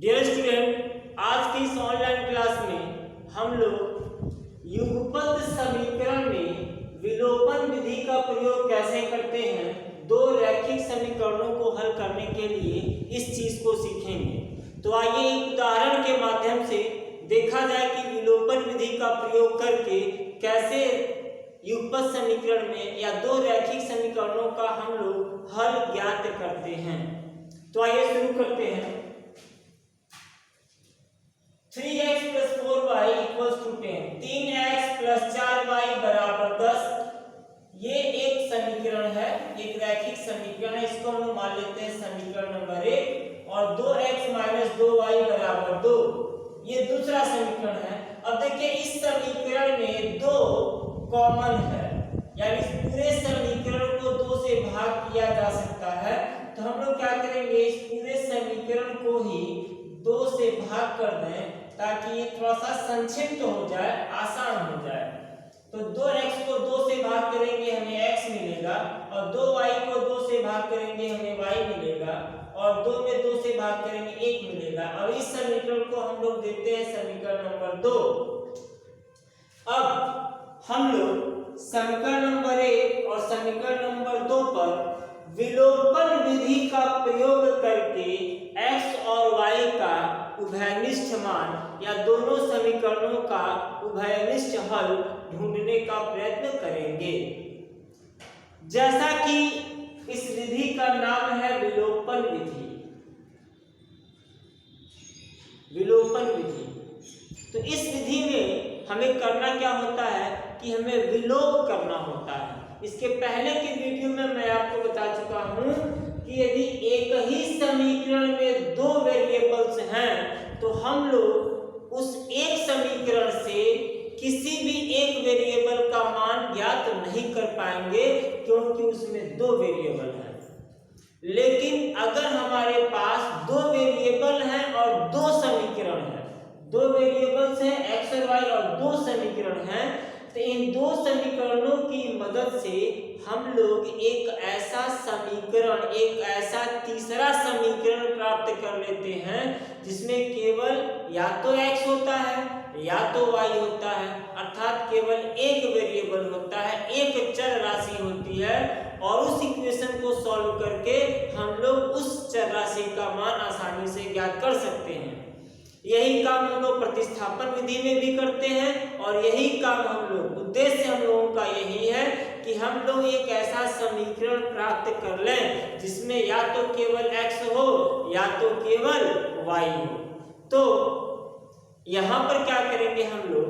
Dear student, आज की इस ऑनलाइन क्लास में हम लोग युगपत समीकरण में विलोपन विधि का प्रयोग कैसे करते हैं, दो रैखिक समीकरणों को हल करने के लिए इस चीज को सीखेंगे। तो आइए एक उदाहरण के माध्यम से देखा जाए कि विलोपन विधि का प्रयोग करके कैसे युगपत समीकरण में या दो रैखिक समीकरणों का हम लोग हल ज्ञात करते हैं। तो आइए शुरू करते हैं। 3x + 4y = 10, 3x + 4y = 10। ये एक समीकरण है, एक रैखिक समीकरण है। इसको हम लोग मान लेते हैं समीकरण नंबर 1। और 2x - 2y = 2, ये दूसरा समीकरण है। अब देखिए इस समीकरण में 2 कॉमन है, यानी इस पूरे समीकरण को 2 से भाग किया जा सकता है। तो हम लोग क्या करेंगे, इस पूरे समीकरण को ही 2 से भाग कर दें ताकि ये थोड़ा सा संक्षिप्त हो जाए, आसान हो जाए। तो 2x को 2 से भाग करेंगे हमें x मिलेगा, और 2y को 2 से भाग करेंगे हमें y मिलेगा, और 2 में 2 से भाग करेंगे 1 मिलेगा। अब इस समीकरण को हम लोग देते हैं समीकरण नंबर 2। अब हम लोग समीकरण नंबर 1 और समीकरण नंबर 2 पर विलोपन विधि का प्रयोग करके x और y का उभयनिष्ठ मान या दोनों समीकरणों का उभयनिष्ठ हल ढूंढने का प्रयत्न करेंगे। जैसा कि इस विधि का नाम है विलोपन विधि। विलोपन विधि, तो इस विधि में हमें करना क्या होता है कि हमें विलोप करना होता है। इसके पहले के वीडियो में मैं आपको बता चुका हूं कि यदि एक ही समीकरण में 2 वेरिएबल्स हैं तो हम लोग उस एक समीकरण से किसी भी एक वेरिएबल का मान ज्ञात नहीं कर पाएंगे, क्योंकि उसमें 2 वेरिएबल हैं। लेकिन अगर हमारे पास 2 वेरिएबल हैं और 2 समीकरण हैं, 2 वेरिएबल्स हैं x और y और 2 समीकरण हैं, तो इन 2 समीकरणों की मदद से हम लोग एक ऐसा समीकरण, एक ऐसा तीसरा समीकरण प्राप्त कर लेते हैं जिसमें केवल या तो x होता है या तो y होता है, अर्थात केवल एक वेरिएबल होता है, एक चर राशि होती है, और उस इक्वेशन को सॉल्व करके हम लोग उस चर राशि का मान आसानी से ज्ञात कर सकते हैं। यही काम हम लोग प्रतिस्थापन विधि में भी करते हैं, और यही काम हम लोग, उद्देश्य हम लोगों का यही है कि हम लोग एक ऐसा समीकरण प्राप्त कर लें जिसमें या तो केवल x हो या तो केवल y हो। तो यहाँ पर क्या करेंगे, हम लोग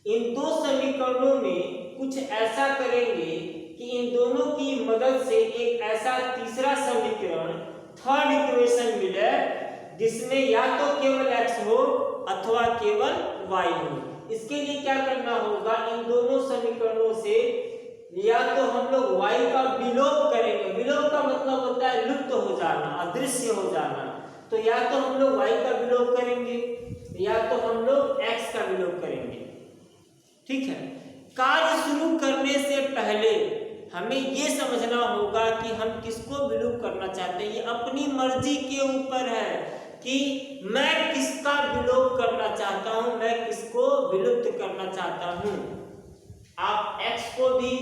इन 2 समीकरणों में कुछ ऐसा करेंगे कि इन दोनों की मदद से एक ऐसा तीसरा समीकरण, थर्ड इक्वेशन मिले जिसमें या तो केवल x हो अथवा केवल y हो। इसके लिए क्या करना होगा, इन दोनों समीकरणों से या तो हम लोग y का विलोप करेंगे। विलोप का मतलब होता है लुप्त हो जाना, अदृश्य हो जाना। तो या तो हम लोग y का विलोप करेंगे या तो हम लोग x का विलोप करेंगे। ठीक है। कार्य शुरू करने से पहले हमें ये समझना होगा कि हम किसको विलुप्त करना चाहते हैं। ये अपनी मर्जी के ऊपर है कि मैं किसका विलोप करना चाहता हूं, मैं किसको विलुप्त करना चाहता हूं। आप x को भी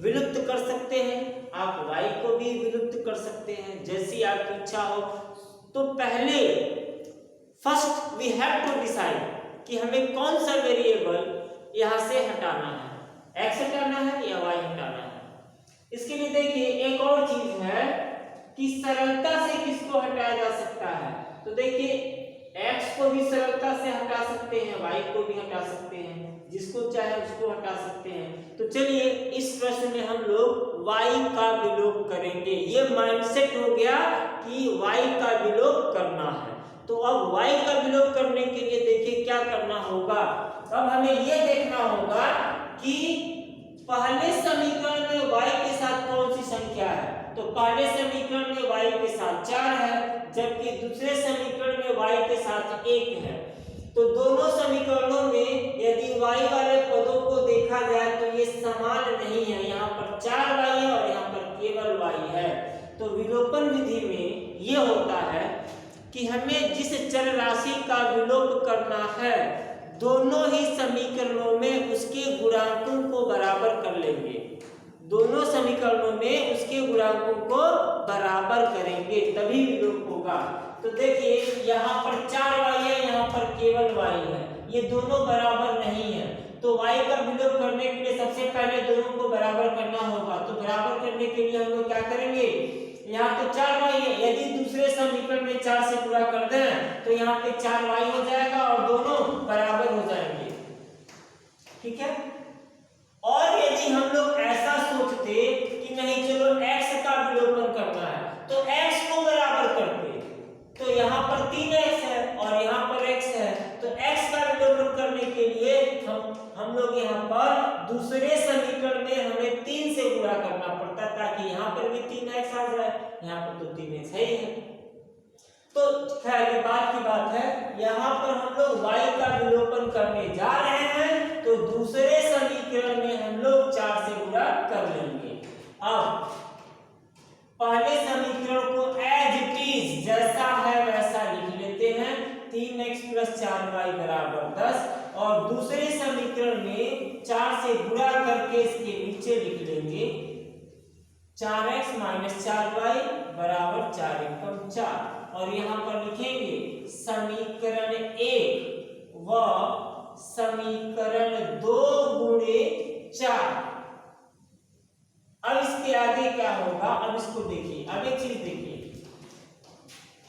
विलुप्त कर सकते हैं, आप y को भी विलुप्त कर सकते हैं, जैसी आपकी इच्छा हो। तो पहले first we have to decide कि हमें कौन सा वेरिएबल यहां से हटाना है, x हटाना है या y हटाना है। इसके लिए देखिए एक और चीज है कि सरलता से किसको हटाया जा सकता है। तो देखिए x को भी सरलता से हटा सकते हैं, y को भी हटा सकते हैं, जिसको चाहे उसको हटा सकते हैं। तो चलिए इस प्रश्न में हम लोग y का विलोप करेंगे। ये माइंडसेट हो गया कि y का विलोप करना है। तो अब y का विलोप करने के लिए देखिए क्या करना होगा। अब हमें यह देखना होगा कि पहले समीकरण में y के साथ कौन सी संख्या है। तो पहले समीकरण में y के साथ 4 है, जबकि दूसरे समीकरण में y के साथ 1 है। तो दोनों समीकरणों में यदि y वाले पदों को देखा जाए तो ये समान नहीं है, यहाँ पर 4y है और यहाँ पर केवल y है। तो विलोपन विधि में ये होता है कि हमें जिस चर राशि का विलोप करना है दोनों ही समीकरणों में उसके गुणांकों को बराबर कर लेंगे। दोनों समीकरणों में उसके गुणांकों को बराबर करेंगे तभी विलोप होगा। तो देखिए यहाँ पर 4y है, यहाँ पर केवल y है, ये दोनों बराबर नहीं है। तो y का विलोप करने के लिए सबसे पहले दोनों को बराबर करना होगा। तो बराबर करने के लिए हम लोग क्या करेंगे, यहाँ तो 4y है, यदि दूसरे समीकरण में 4 से गुणा कर दें तो यहाँ पे 4y हो जाएगा और दोनों बराबर हो जाएंगे। ठीक है। और यदि हम लोग ऐसा सोचते कि नहीं चलो x का विलोपन करना है तो x को बराबर करते, तो यहाँ पर 3x है और यहाँ पर x है, तो x का विलोपन करने के लिए हम लोग यहाँ पर दूसरे समीकरण में हमें 3 से गुणा करना पड़ता ताकि यहाँ पर भी 3x आ जाए, यहाँ पर तो 3x है ही है। तो खैर ये बात की बात है, यहाँ पर हम लोग y का विलोपन करने जा रहे हैं तो दूसरे समीकरण में हम लोग 4 से गुणा कर लेंगे। अब पहले समीकरण को एज इट इज जैसा है वैसा लिख लेते हैं, 3x + 4y = 10 और दूसरे समीकरण में 4 से गुणा करके इसके नीचे लिख लेंगे 4x - 4y = 4 × 4 और यहाँ पर लिखेंगे समीकरण 1 व समीकरण 2 × 4। अब इसके आगे क्या होगा, अब इसको देखिए। अब एक चीज देखिए,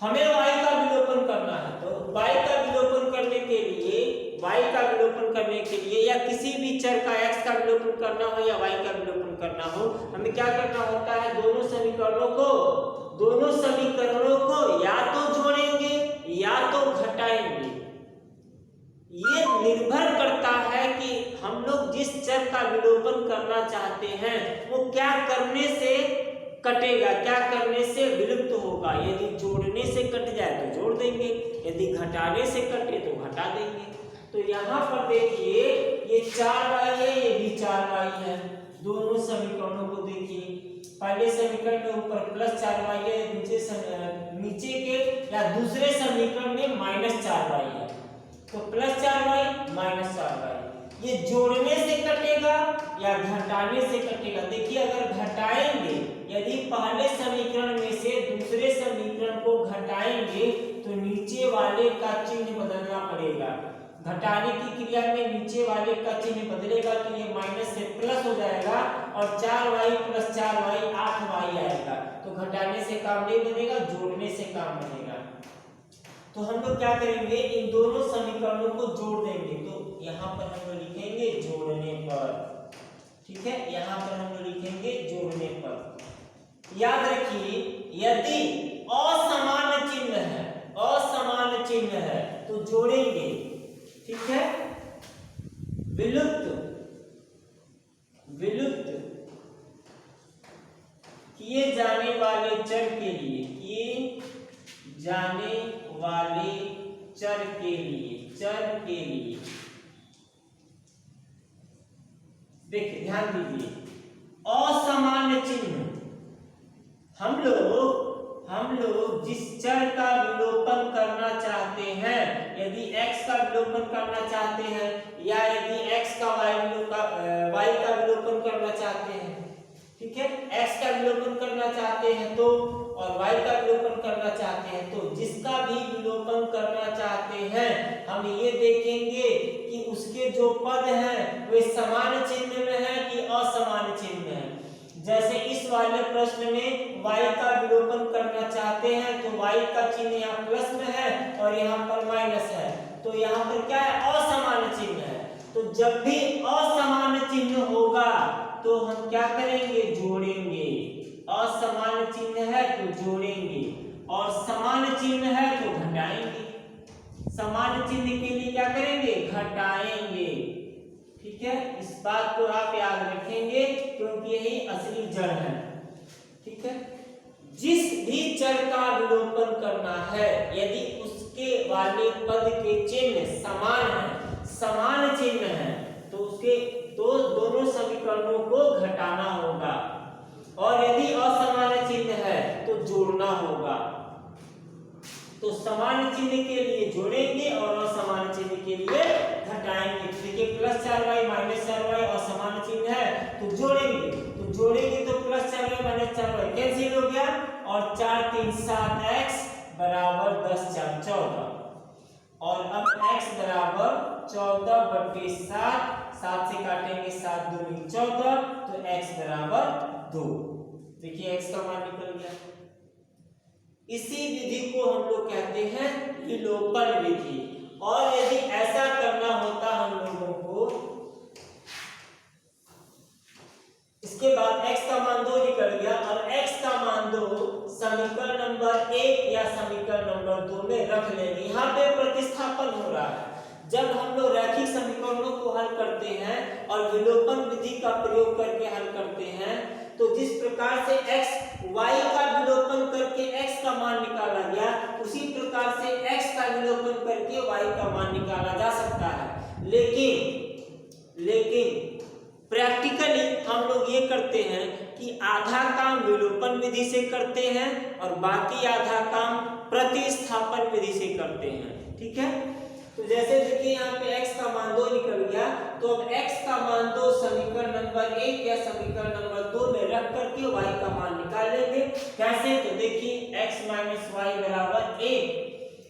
हमें y का विलोपन करना है तो y का विलोपन करने के लिए या किसी भी चर का x का विलोपन करना हो या y का विलोपन करना हो, हमें क्या करना होता है, दोनों समीकरणों को या तो जोड़ेंगे या तो घटाएंगे। ये निर्भर करता है कि हम लोग जिस चर का विलोपन करना चाहते हैं वो क्या करने से कटेगा, क्या करने से विलुप्त होगा। यदि जोड़ने से कट जाए तो जोड़ देंगे, यदि घटाने से कटे तो घटा देंगे। तो यहाँ पर देखिए ये 4y है, ये भी 4y है। दोनों समीकरणों को देखिए, पहले समीकरण के ऊपर +4y है, नीचे के या दूसरे समीकरण में -4y है, तो +4y - 4y ये जोड़ने से कटेगा या घटाने से कटेगा। देखिए अगर घटाएंगे, यदि पहले समीकरण में से दूसरे समीकरण को घटाएंगे तो नीचे वाले का चिन्ह बदलना पड़ेगा। घटाने की क्रिया में नीचे वाले का चिन्ह बदलेगा तो ये माइनस से प्लस हो जाएगा और 4y + 4y 8y आएगा। तो घटाने से काम नहीं बनेगा, जोड़ने से काम बनेगा। तो हम लोग क्या करेंगे, इन दोनों समीकरणों को जोड़ देंगे। तो यहाँ पर हम लोग लिखेंगे जोड़ने पर, ठीक है, यहाँ पर हम लोग लिखेंगे जोड़ने पर। याद रखिए यदि असमान चिन्ह है तो जोड़ेंगे, ठीक है। विलुप्त किए जाने वाले चर के लिए देखिए ध्यान दीजिए, असमान चिन्ह हम लोग जिस चर का विलोपन करना चाहते हैं, यदि x का विलोपन करना चाहते हैं या यदि x का y का विलोपन करना चाहते हैं, ठीक है, x का विलोपन करना चाहते हैं तो और y का विलोपन करना चाहते हैं, तो जिसका भी विलोपन करना चाहते हैं हम ये देखेंगे कि उसके जो पद हैं वे समान चिन्ह में है कि असमान चिन्ह में है। जैसे इस वाले प्रश्न में y का विलोपन करना चाहते हैं तो y का चिन्ह यहाँ प्लस में है और यहाँ पर माइनस है, तो यहाँ पर क्या है, असमान चिन्ह है। तो जब भी असमान चिन्ह होगा तो हम क्या करेंगे, जोड़ेंगे। असमान चिन्ह है तो जोड़ेंगे और समान चिन्ह है तो घटाएंगे। समान चिन्ह के लिए क्या करेंगे, घटाएंगे, ठीक है। इस बात को आप याद रखेंगे क्योंकि यही असली जड़ है, ठीक है। जिस भी चर का विलोपन करना है यदि उसके वाले पद के चिन्ह समान चिन्ह है तो दोनों समीकरणों को घटाना होगा और यदि असमान चिन्ह है तो जोड़ना होगा। तो समान चिन्ह के लिए जोड़ेंगे और असमान चिन्ह के लिए घटाएंगे। देखिए +4y -4y और समान चिन्ह है तो जोड़ेंगे, तो +4y -4y कैंसिल हो गया और 4 3 7 x बराबर 10 4 14 और अब x बराबर 14/7, 7 से काटेंगे 7 दूनी 14 तो x बराबर 2। देखिए x का मान निकल गया। इसी विधि को हम लोग कहते हैं विलोपन विधि। और यदि ऐसा करना होता हम लोगों को, इसके बाद x का मान 2 निकल गया और x का मान 2 समीकरण नंबर 1 या समीकरण नंबर 2 में रख लेंगे। यहाँ पे प्रतिस्थापन हो रहा है। जब हम लोग रैखिक समीकरणों को हल करते हैं और विलोपन विधि का प्रयोग करके हल करते हैं तो जिस प्रकार से x y का विलोपन करके x का मान निकाला गया, उसी प्रकार से x का विलोपन करके y का मान निकाला जा सकता है। लेकिन प्रैक्टिकली हम लोग ये करते हैं कि आधा काम विलोपन विधि से करते हैं और बाकी आधा काम प्रतिस्थापन विधि से करते हैं। ठीक है, तो जैसे देखिए यहाँ पे x का मान 2 निकल गया तो अब x का मान 2 समीकरण नंबर 1 या समीकरण नंबर 2 में रख करके y का मान निकाल लेंगे। कैसे, तो देखिए x - y बराबर 1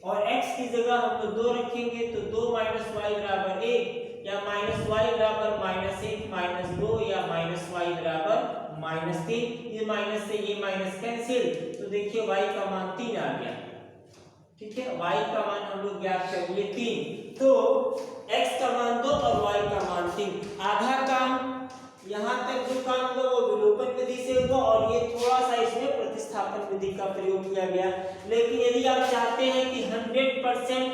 और x की जगह हम लोग 2 रखेंगे तो 2 - y बराबर 1 या -y बराबर -1 -2 या -y बराबर -3। ये माइनस से ये माइनस कैंसिल तो देखिए y का मान 3 आ गया। ठीक है, y का मान हम लोग ज्ञात कर लिए 3, तो x का मान 2 और y का मान 3। आधा काम यहाँ तक जो काम हुआ वो विलोपन विधि से हुआ और ये थोड़ा सा इसमें प्रतिस्थापन विधि का प्रयोग किया गया। लेकिन यदि आप चाहते हैं कि 100%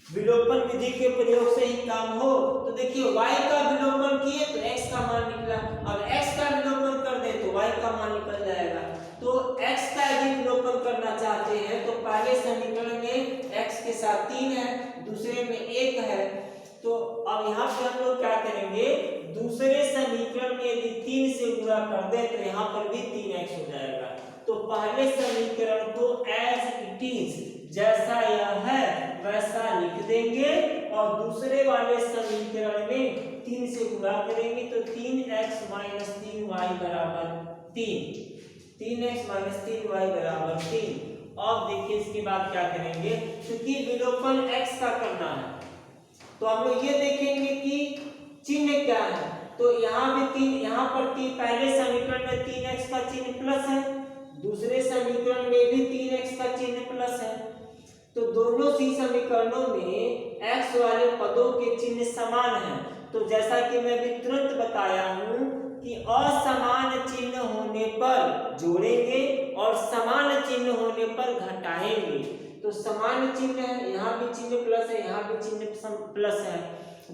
विलोपन विधि के प्रयोग से ही काम हो तो देखिए y का विलोपन किए तो x का मान निकला, अब x का विलोपन कर दे तो y का मान निकल जाएगा। तो x का यदि विलोपन करना चाहते हैं तो पहले समीकरण में x के साथ 3 है, दूसरे में 1 है, तो अब यहाँ पे हम लोग क्या करेंगे, दूसरे समीकरण में यदि 3 से गुणा कर दे तो यहाँ पर भी 3x हो जाएगा। तो पहले समीकरण को एज इट इज जैसा यह है वैसा लिख देंगे और दूसरे वाले समीकरण में 3 से गुणा करेंगे तो 3x - 3y बराबर 3, 3x - 3y बराबर 3। अब देखिए इसके बाद क्या करेंगे, क्योंकि विलोपन x का करना है तो हम लोग ये देखेंगे कि चिन्ह क्या है। तो यहाँ भी 3, यहाँ पर 3, पहले समीकरण में 3x का चिन्ह प्लस है, दूसरे समीकरण में भी 3x का चिन्ह प्लस है, तो दोनों ही समीकरणों में x वाले पदों के चिन्ह समान हैं। तो जैसा कि मैं भी तुरंत बताया हूं कि असमान चिन्ह होने पर जोड़ेंगे और समान चिन्ह होने पर घटाएंगे। तो समान चिन्ह है, यहाँ भी चिन्ह प्लस है, यहाँ भी चिन्ह प्लस है,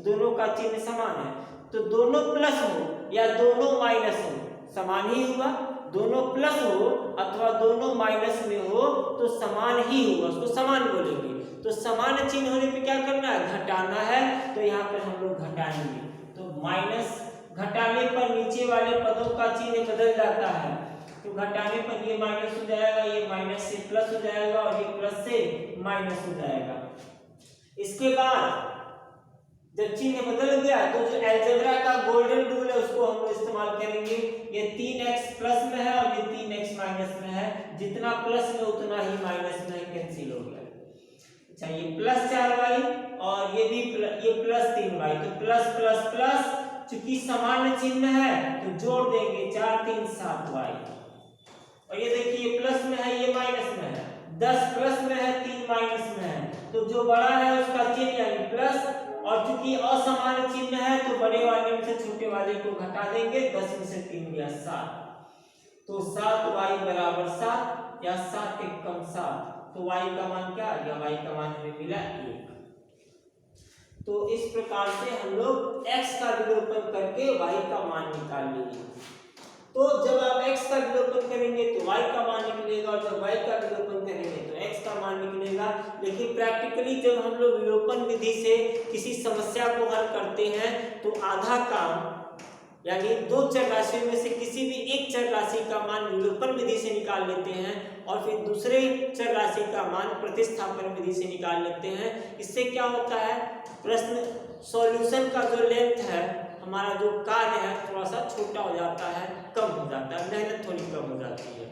दोनों का चिन्ह समान है। तो दोनों प्लस हो या दोनों माइनस हो समान ही हुआ, दोनों प्लस हो अथवा दोनों माइनस में हो तो समान ही होगा, उसको समान बोलेंगे। तो समान चिन्ह होने पे क्या करना है, घटाना है, तो यहाँ पर हम लोग घटाएंगे। तो माइनस घटाने पर नीचे वाले पदों का चिन्ह बदल जाता है, तो घटाने पर ये माइनस हो जाएगा, ये माइनस से प्लस हो जाएगा और ये प्लस से माइनस हो जाएगा। इसके बाद जब चिन्ह बदल गया तो जो अलजेब्रा का गोल्डन रूल है उसको हम इस्तेमाल करेंगे। ये 3x प्लस में है और ये 3x माइनस में है, जितना प्लस में उतना ही माइनस में कैंसिल हो गया। अच्छा, ये +4y और ये भी ये +3y, तो प्लस प्लस प्लस, चूंकि समान चिन्ह है तो जोड़ देंगे 4 3 7y और ये देखिए प्लस में है ये माइनस में है, 10 प्लस में है 3 माइनस में है, तो जो बड़ा है उसका चिन्ह यानी प्लस, और चूंकि असमान चिन्ह है तो बड़े वाले में से छोटे वाले को घटा देंगे, 10 में से 3 गया 7, तो 7y बराबर 7 या 7 के कम 7, तो y का मान क्या आ गया, y का मान हमें मिला 1। तो इस प्रकार से हम लोग x का विलोपन करके y का मान निकाल लेंगे। तो जब आप x का विलोपन करेंगे तो y का मान निकलेगा और जब y का विलोपन करेंगे तो x का मान निकलेगा। लेकिन प्रैक्टिकली जब हम लोग विलोपन विधि से किसी समस्या को हल करते हैं तो आधा काम यानी दो चर राशियों में से किसी भी एक चर राशि का मान विलोपन विधि से निकाल लेते हैं और फिर दूसरे चर राशि का मान प्रतिस्थापन विधि से निकाल लेते हैं। इससे क्या होता है, प्रश्न सॉल्यूशन का जो लेंथ है, हमारा जो कार्य है, थोड़ा सा छोटा हो जाता है, कम हो जाता है, मेहनत थोड़ी कम हो जाती है।